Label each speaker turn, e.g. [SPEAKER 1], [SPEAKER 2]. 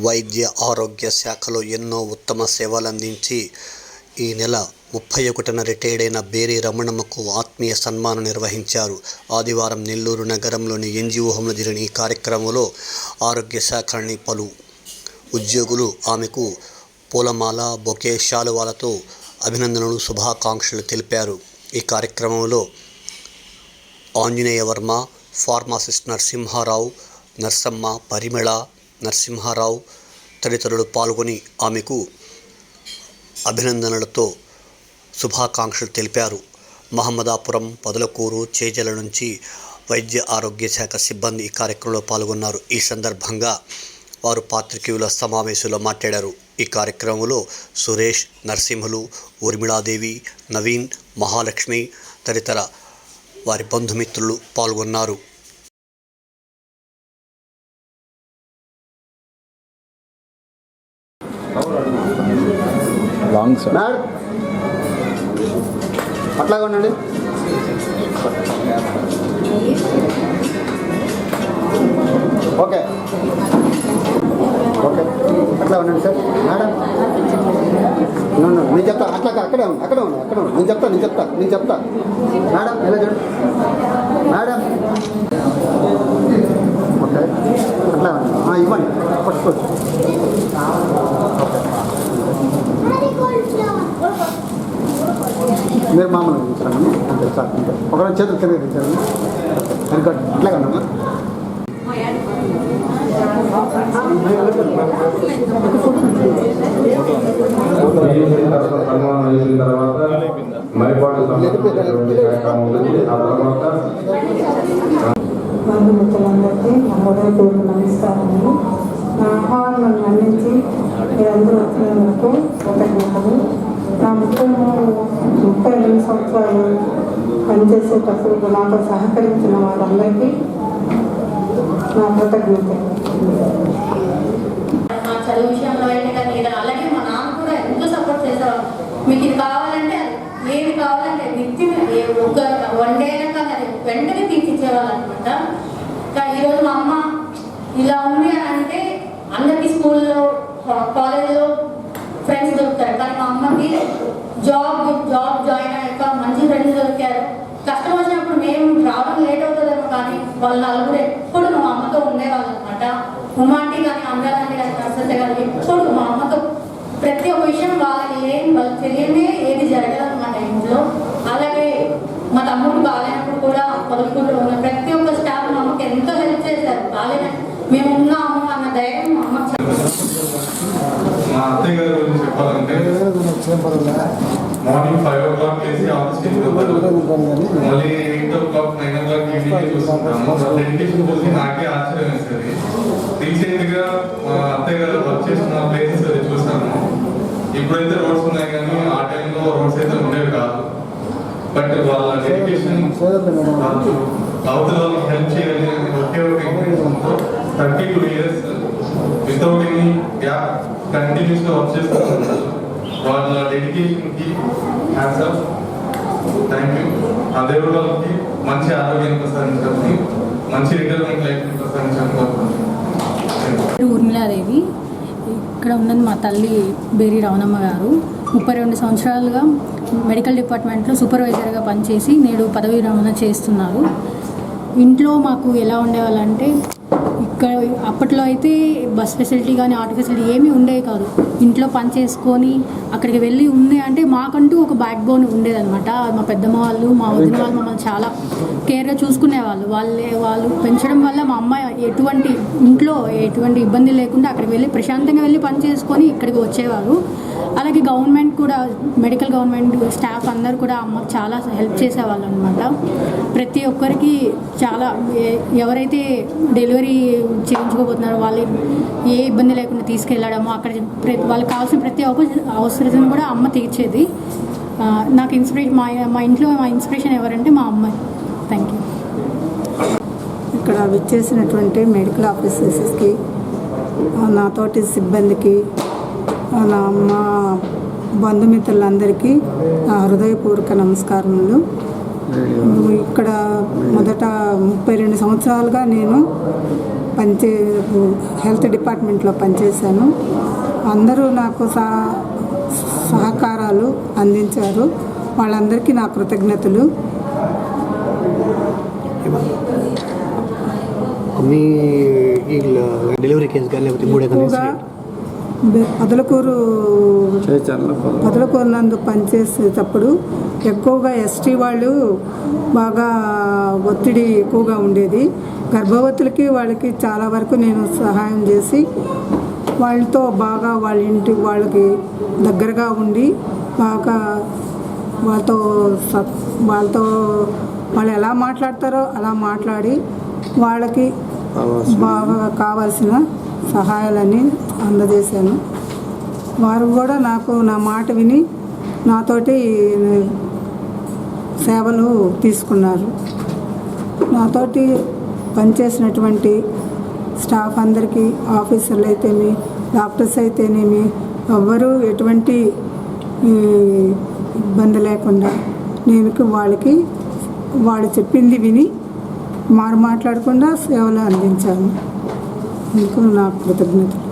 [SPEAKER 1] వైద్య ఆరోగ్య శాఖలో ఎన్నో ఉత్తమ సేవలందించి ఈ నెల 31న రిటైర్డ్ అయిన బేరి రమణమ్మకు ఆత్మీయ సన్మానం నిర్వహించారు. ఆదివారం నెల్లూరు నగరంలోని ఎన్జిఓ హోంలో జరిగిన ఈ కార్యక్రమంలో ఆరోగ్య శాఖలోని పలు ఉద్యోగులు ఆమెకు పూలమాల, బొకే, శాలువాలతో అభినందనలు, శుభాకాంక్షలు తెలిపారు. ఈ కార్యక్రమంలో ఆంజనేయ వర్మ, ఫార్మాసిస్ట్ నరసింహారావు, నర్సమ్మ, పరిమళ, నరసింహారావు తదితరులు పాల్గొని ఆమెకు అభినందనలతో శుభాకాంక్షలు తెలిపారు. మహమ్మదాపురం, పొదలకూరు, చేజల నుంచి వైద్య ఆరోగ్య శాఖ సిబ్బంది ఈ కార్యక్రమంలో పాల్గొన్నారు. ఈ సందర్భంగా వారు పాత్రికేయుల సమావేశంలో మాట్లాడారు. ఈ కార్యక్రమంలో సురేష్, నరసింహులు, ఊర్మిళాదేవి, నవీన్, మహాలక్ష్మి తదితర వారి బంధుమిత్రులు పాల్గొన్నారు.
[SPEAKER 2] అట్లాగా ఉండండి. ఓకే ఓకే అట్లా ఉండండి సార్. మేడం నేను చెప్తా. అట్లా అక్కడే ఉండు. నేను చెప్తా. మేడం ఎలా చూడండి. మేడం ఓకే అట్లా ఇవ్వండి. పట్టుకోవచ్చు. మీరు మామూలుగా దించారండి. అంతే సార్. ఒకరోజు చేతులు కింద దించారండి. అట్లాగే ఉన్నామా.
[SPEAKER 3] బంధుమిత్రులందరికీ హృదయపూర్వక నమస్కారములు. నా ఆహ్వానం మన్నించి మీరందరూ వచ్చినందుకు కృతజ్ఞతలు. నా ముఖ్యంగా 32 సంవత్సరాలు పనిచేసేటప్పుడు నాతో సహకరించిన వారందరికీ నా కృతజ్ఞతలు.
[SPEAKER 4] మా చదువు విషయంలో అయితే కానీ అలాగే మా నాన్న కూడా ఎంతో సపోర్ట్ చేసేవాళ్ళు. మీకు ఇది కావాలంటే ఏది కావాలంటే నిత్యం ఒక 1 డే కానీ అది వెంటనే తీర్చిచ్చేవాళ్ళు అనమాట. ఈరోజు మా అమ్మ ఇలా ఉంది అని అంటే అందరికీ స్కూల్లో, కాలేజీలో ఫ్రెండ్స్ దొరుకుతారు. కానీ మా అమ్మకి జాబ్ జాయిన్ అయ్యాక మంచి ఫ్రెండ్స్ దొరికారు. కష్టం వచ్చినప్పుడు మేము రావడం లేట్ అవుతుందేమో కానీ వాళ్ళ నలుగురు ఎప్పుడు మా అమ్మతో ఉండేవాళ్ళు అనమాట. ఉమ్మాంటి కానీ, అందరాంటి కానీ, నర్సతే కానీ ఎప్పుడు మా అమ్మతో ప్రతి ఒక్క విషయం వాళ్ళకి తెలియనే ఏది జరగదన్నమాట ఇంట్లో. అలాగే మా తమ్ముడు బాగాలేనప్పుడు కూడా పొదలకూరులో ఉన్న ప్రతి ఒక్క స్టాఫ్ మా అమ్మకి ఎంతో హెల్ప్ చేశారు. బాగాలేన మేము ఉన్నాము అన్న ధైర్యం మా అమ్మకి.
[SPEAKER 5] మా అత్తయ్య గారి గురించి చెప్పాలంటే మార్నింగ్ 5 o'clock చేసి ఆఫీస్కి వెళ్ళిపోతారు. మళ్ళీ 8 o'clock 9 o'clock ఈవినింగ్ చూస్తుంటాము. డెడికేషన్ చూసి నాకే ఆశ్చర్యం వేస్తుంది. రీసెంట్గా మా అత్తయ్య గారు వర్క్ చేసిన ప్లేసెస్ అది చూసాను. ఇప్పుడైతే రోడ్స్ ఉన్నాయి కానీ ఆ టైంలో రోడ్స్ అయితే ఉండేవి కాదు. బట్ వాళ్ళ డెడికేషన్, అవతల వాళ్ళకి హెల్ప్ చేయాలి ఒకే ఒక ఇంటెన్షన్తో 32 years వితౌట్ ఎనీ గ్యాప్ కంటిన్యూస్గా వర్క్ చేస్తున్నారు. వాళ్ళ డెడికేషన్కి హ్యాట్స్ ఆఫ్. Thank you. ఆ దేవుడు వాళ్ళకి మంచి ఆరోగ్యాన్ని ప్రసాదించాలని, మంచి రిటైర్మెంట్ లైఫ్ని ప్రసాదించాలని కోరుకుంటున్నాను.
[SPEAKER 6] ఊర్మిళాదేవి. ఇక్కడ ఉన్నది మా తల్లి బేరి రమణమ్మ గారు. 32 సంవత్సరాలుగా మెడికల్ డిపార్ట్మెంట్లో సూపర్వైజర్గా పనిచేసి నేడు పదవీ విరమణ చేస్తున్నారు. ఇంట్లో మాకు ఎలా ఉండేవాళ్ళంటే ఇక్కడ అప్పట్లో అయితే బస్ ఫెసిలిటీ కానీ ఆటో ఫెసిలిటీ ఏమీ ఉండేవి కాదు. ఇంట్లో పని చేసుకొని అక్కడికి వెళ్ళి ఉంది అంటే మాకంటూ ఒక బ్యాక్ బోన్ ఉండేదన్నమాట. మా పెద్దమ్మ వాళ్ళు, మా వదిన వాళ్ళు మమ్మల్ని చాలా కేర్గా చూసుకునేవాళ్ళు. వాళ్ళు పెంచడం వల్ల మా అమ్మ ఇంట్లో ఎటువంటి ఇబ్బంది లేకుండా అక్కడికి వెళ్ళి ప్రశాంతంగా వెళ్ళి పని చేసుకొని ఇక్కడికి వచ్చేవారు. అలాగే గవర్నమెంట్ కూడా, గవర్నమెంట్ స్టాఫ్ అందరూ కూడా అమ్మకు చాలా హెల్ప్ చేసేవాళ్ళు అనమాట. ప్రతి ఒక్కరికి చాలా, ఎవరైతే డెలివరీ చేయించుకోబోతున్నారో వాళ్ళు ఏ ఇబ్బంది లేకుండా తీసుకెళ్ళడము, అక్కడ వాళ్ళకి కావాల్సిన ప్రతి ఒక్క అవసరం కూడా అమ్మ తీర్చేది. నాకు మా ఇంట్లో ఇన్స్పిరేషన్ ఎవరంటే మా అమ్మ. Thank you.
[SPEAKER 3] ఇక్కడ విచ్చేసినటువంటి మెడికల్ ఆఫీసర్స్కి, నాతోటి సిబ్బందికి, మా బంధుమిత్రులందరికీ హృదయపూర్వక నమస్కారములు. ఇక్కడ మొదట 32 సంవత్సరాలుగా నేను హెల్త్ డిపార్ట్మెంట్లో పనిచేశాను. అందరూ నాకు సహకారాలు అందించారు. వాళ్ళందరికీ నా కృతజ్ఞతలు.
[SPEAKER 1] మీ ఈ డెలివరీ కేసు కానీ లేకపోతే
[SPEAKER 3] ఎక్కువగా పొదలకూరు నందు పనిచేసేటప్పుడు ఎక్కువగా ఎస్టీ వాళ్ళు బాగా ఒత్తిడి ఎక్కువగా ఉండేది. గర్భవతులకి వాళ్ళకి చాలా వరకు నేను సహాయం చేసి వాళ్ళతో బాగా వాళ్ళకి దగ్గరగా ఉండి బాగా వాళ్ళతో వాళ్ళు ఎలా మాట్లాడతారో అలా మాట్లాడి వాళ్ళకి బాగా కావాల్సిన సహాయాలన్నీ అందజేశాను. వారు కూడా నాకు నా మాట విని నాతోటి సేవలు తీసుకున్నారు. నాతోటి పనిచేసినటువంటి స్టాఫ్ అందరికీ, ఆఫీసర్లు అయితేనేమి, డాక్టర్స్ అయితేనేమి, ఎవ్వరూ ఎటువంటి ఇబ్బంది లేకుండా నేను వాళ్ళకి వాళ్ళు చెప్పింది విని మాట్లాడకుండా సేవలు అందించాను. ఇందుకు నా కృతజ్ఞతలు.